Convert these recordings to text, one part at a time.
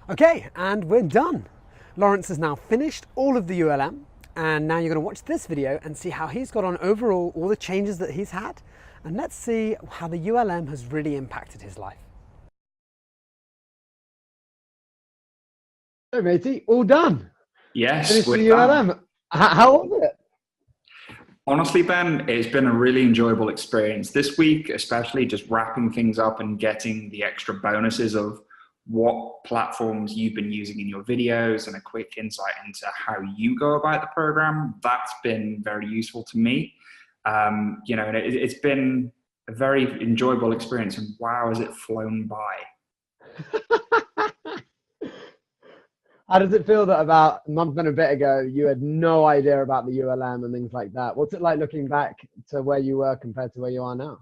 Okay, and we're done. Lawrence has now finished all of the ULM, and now you're going to watch this video and see how he's got on overall, all the changes that he's had, and let's see how the ULM has really impacted his life. So matey, all done. Yes, Finished we're the done. ULM. How was it? Honestly, Ben, it's been a really enjoyable experience this week, especially just wrapping things up and getting the extra bonuses of what platforms you've been using in your videos and a quick insight into how you go about the program. That's been very useful to me. And it's been a very enjoyable experience, and wow, has it flown by. How does it feel that about a month and a bit ago, you had no idea about the ULM and things like that? What's it like looking back to where you were compared to where you are now?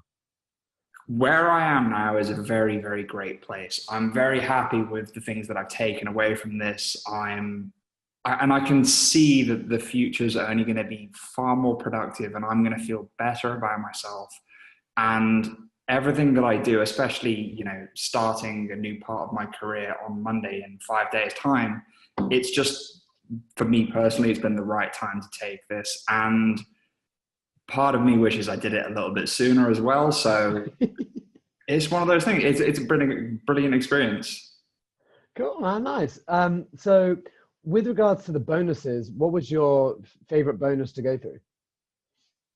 Where I am now is a very, very great place. I'm very happy with the things that I've taken away from this. And I can see that the future is only going to be far more productive, and I'm going to feel better about myself. And everything that I do, especially, starting a new part of my career on Monday in 5 days' time, it's just, for me personally, it's been the right time to take this. And part of me wishes I did it a little bit sooner as well. So it's one of those things. It's a brilliant experience. Cool, man, nice. So with regards to the bonuses, what was your favorite bonus to go through?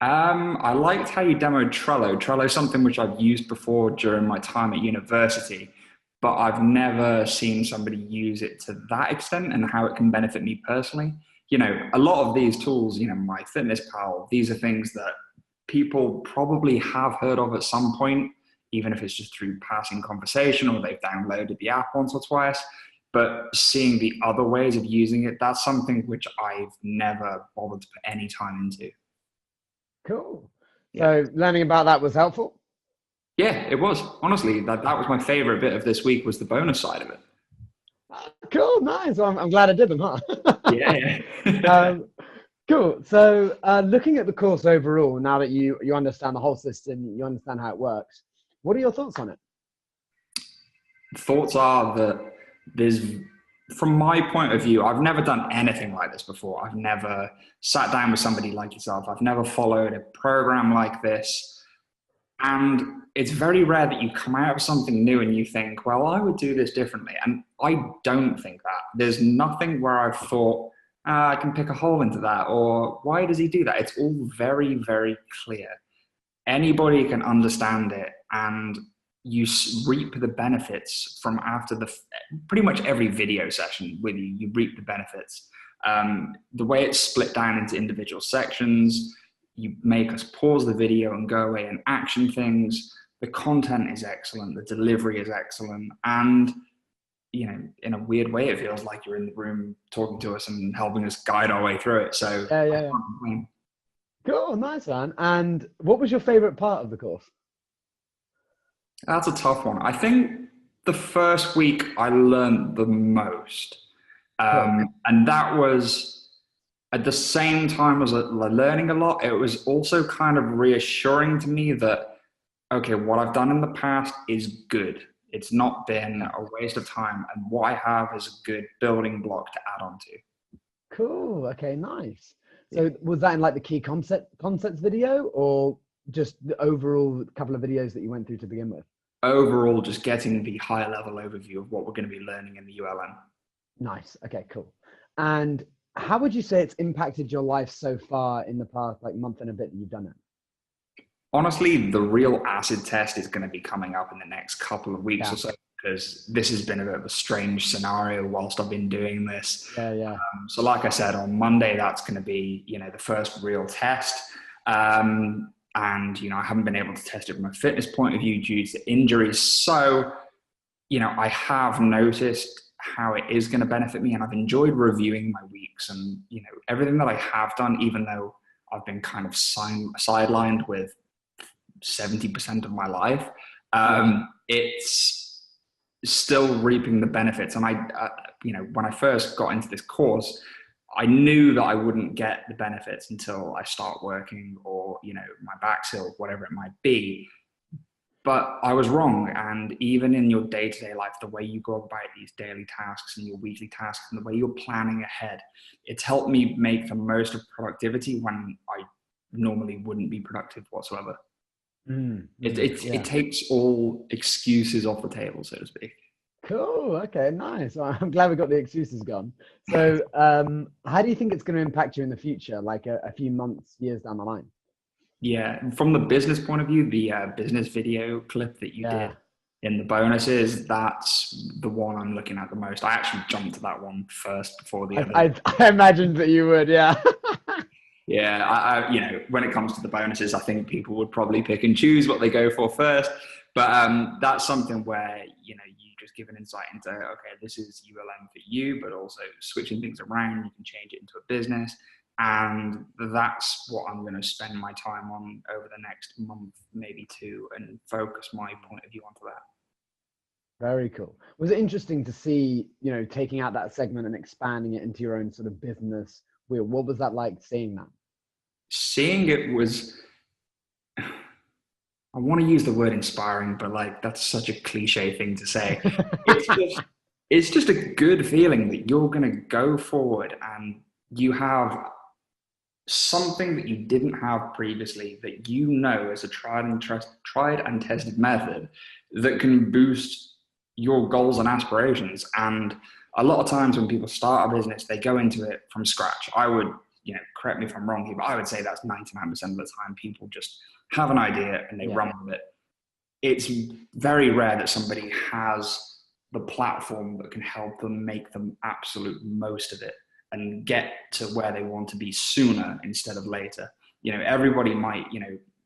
I liked how you demoed Trello. Trello is something which I've used before during my time at university, but I've never seen somebody use it to that extent and how it can benefit me personally. A lot of these tools, my Fitness Pal, these are things that people probably have heard of at some point, even if it's just through passing conversation or they've downloaded the app once or twice. But seeing the other ways of using it, that's something which I've never bothered to put any time into. Cool. Yeah. So learning about that was helpful? Yeah, it was. Honestly, that was my favorite bit of this week, was the bonus side of it. Cool, nice. Well, I'm glad I did them, huh? Yeah, yeah. um, cool. So looking at the course overall, now that you understand the whole system, you understand how it works, what are your thoughts on it? Thoughts are that there's, from my point of view, I've never done anything like this before. I've never sat down with somebody like yourself. I've never followed a program like this. And it's very rare that you come out of something new and you think, well, I would do this differently. And I don't think that. There's nothing where I've thought, I can pick a hole into that, or why does he do that? It's all very, very clear. Anybody can understand it, and you reap the benefits from after pretty much every video session with you reap the benefits. The way it's split down into individual sections, you make us pause the video and go away and action things. The content is excellent. The delivery is excellent. And, in a weird way, it feels like you're in the room talking to us and helping us guide our way through it. So Yeah, I yeah, can't yeah. complain. Cool, nice, man. And what was your favorite part of the course? That's a tough one. I think the first week I learned the most. Cool. And that was at the same time as learning a lot. It was also kind of reassuring to me that, okay, what I've done in the past is good. It's not been a waste of time. And what I have is a good building block to add on to. Cool. Okay, nice. Yeah. So was that in like the key concepts video or just the overall couple of videos that you went through to begin with? Overall, just getting the higher level overview of what we're going to be learning in the ULM. Nice. Okay, cool. And how would you say it's impacted your life so far in the past like month and a bit that you've done it? Honestly, the real acid test is going to be coming up in the next couple of weeks Yeah. or so, because this has been a bit of a strange scenario whilst I've been doing this. Yeah, yeah. So like I said, on Monday, that's going to be, the first real test. And, I haven't been able to test it from a fitness point of view due to injuries. So, I have noticed how it is going to benefit me, and I've enjoyed reviewing my weeks and, everything that I have done, even though I've been kind of sidelined with 70% of my life. It's still reaping the benefits. And when I first got into this course, I knew that I wouldn't get the benefits until I start working, or, my back's healed, whatever it might be. But I was wrong. And even in your day-to-day life, the way you go about these daily tasks and your weekly tasks and the way you're planning ahead, it's helped me make the most of productivity when I normally wouldn't be productive whatsoever. It takes all excuses off the table, so to speak. Cool. Okay, nice. Well, I'm glad we got the excuses gone. So how do you think it's going to impact you in the future, like a few months, years down the line? Yeah, from the business point of view, the business video clip that you did in the bonuses, that's the one I'm looking at the most. I actually jumped to that one first before the other. I imagined that you would, yeah. Yeah, I when it comes to the bonuses, I think people would probably pick and choose what they go for first. But that's something where, you just give an insight into, okay, this is ULM for you, but also switching things around, you can change it into a business. And that's what I'm going to spend my time on over the next month, maybe two, and focus my point of view onto that. Very cool. Was it interesting to see, taking out that segment and expanding it into your own sort of business wheel? What was that like, seeing that? Seeing it was, I want to use the word inspiring, but like, that's such a cliche thing to say. It's just a good feeling that you're going to go forward and you have something that you didn't have previously that as a tried and tested method that can boost your goals and aspirations. And a lot of times when people start a business, they go into it from scratch. I would, correct me if I'm wrong here, but I would say that's 99% of the time people just have an idea and they run with it. It's very rare that somebody has the platform that can help them make the absolute most of it and get to where they want to be sooner instead of later. Everybody might,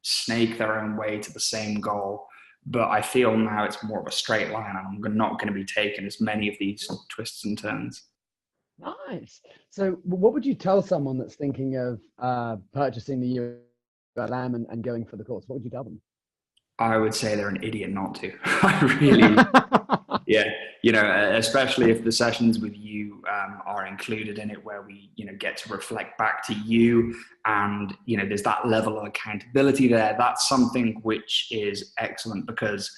snake their own way to the same goal, but I feel now it's more of a straight line and I'm not going to be taking as many of these twists and turns. Nice. So what would you tell someone that's thinking of purchasing the ULM and going for the course? What would you tell them? I would say they're an idiot not to. I really, especially if the sessions with you are included in it, where we, get to reflect back to you, and there's that level of accountability there. That's something which is excellent because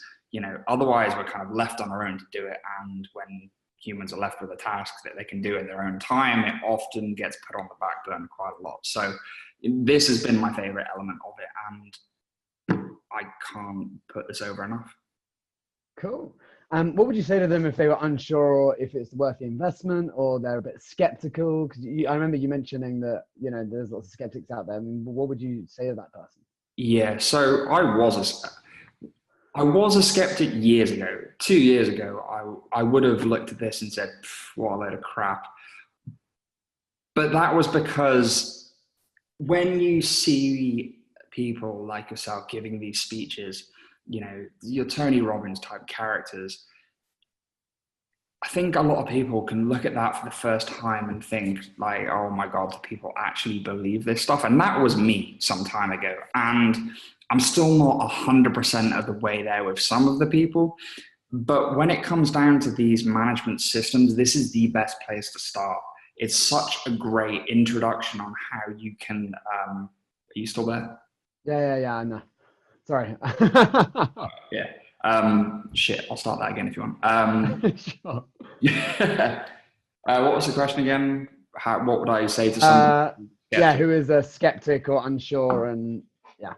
otherwise we're kind of left on our own to do it, and when humans are left with a task that they can do in their own time, it often gets put on the back burner quite a lot. So this has been my favorite element of it, and I can't put this over enough. Cool. What would you say to them if they were unsure if it's worth the investment, or they're a bit skeptical? Because I remember you mentioning that there's lots of skeptics out there. I mean, what would you say to that person? Yeah, so I was a skeptic years ago. 2 years ago, I would have looked at this and said, what a load of crap. But that was because when you see people like yourself giving these speeches, your Tony Robbins type characters, I think a lot of people can look at that for the first time and think like, oh my God, do people actually believe this stuff? And that was me some time ago. And I'm still not 100% of the way there with some of the people. But when it comes down to these management systems, this is the best place to start. It's such a great introduction on how you can, are you still there? Yeah, I know. Sorry. Yeah. I'll start that again if you want. Sure. Yeah. What was the question again? What would I say to someone? Who is a skeptic or unsure, and yeah.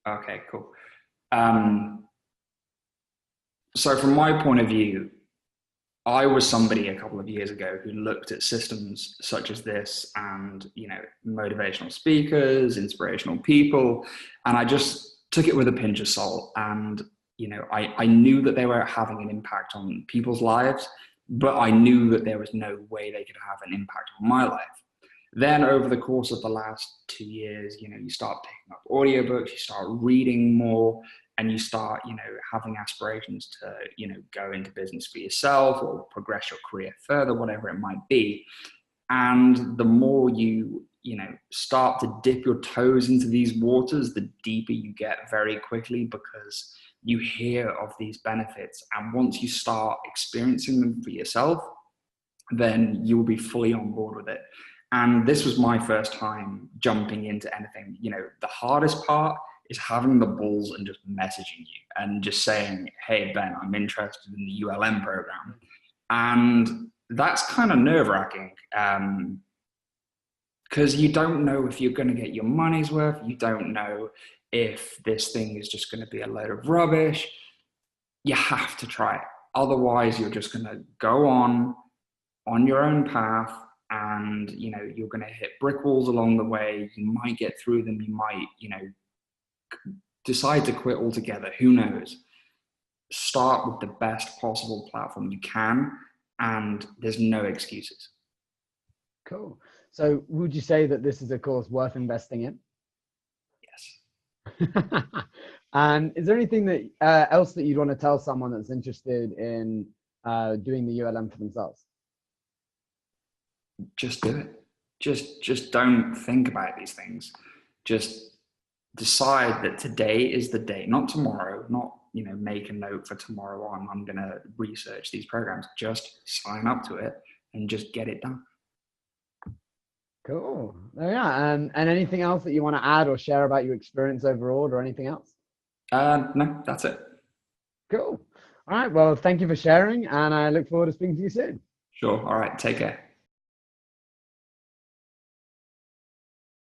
Okay, cool. So from my point of view, I was somebody a couple of years ago who looked at systems such as this and, motivational speakers, inspirational people, and I just took it with a pinch of salt. And, I knew that they were having an impact on people's lives, but I knew that there was no way they could have an impact on my life. Then over the course of the last 2 years, you start picking up audiobooks, you start reading more, and you start, having aspirations to, go into business for yourself or progress your career further, whatever it might be. And the more you start to dip your toes into these waters, the deeper you get very quickly, because you hear of these benefits. And once you start experiencing them for yourself, then you will be fully on board with it. And this was my first time jumping into anything. The hardest part is having the balls and just messaging you and just saying, hey, Ben, I'm interested in the ULM program. And that's kind of nerve-wracking because you don't know if you're going to get your money's worth. You don't know if this thing is just going to be a load of rubbish. You have to try it. Otherwise, you're just going to go on your own path, and you're going to hit brick walls along the way. You might get through them. You might, decide to quit altogether. Who knows? Start with the best possible platform you can, and there's no excuses. Cool. So would you say that this is a course worth investing in? Yes. And is there anything that else that you'd want to tell someone that's interested in doing the ULM for themselves? Just do it. Just don't think about these things. Just decide that today is the day, not tomorrow, not, make a note for tomorrow on, I'm going to research these programs. Just sign up to it and just get it done. Cool. Oh, yeah. And anything else that you want to add or share about your experience overall or anything else? No, that's it. Cool. All right. Well, thank you for sharing, and I look forward to speaking to you soon. Sure. All right. Take care.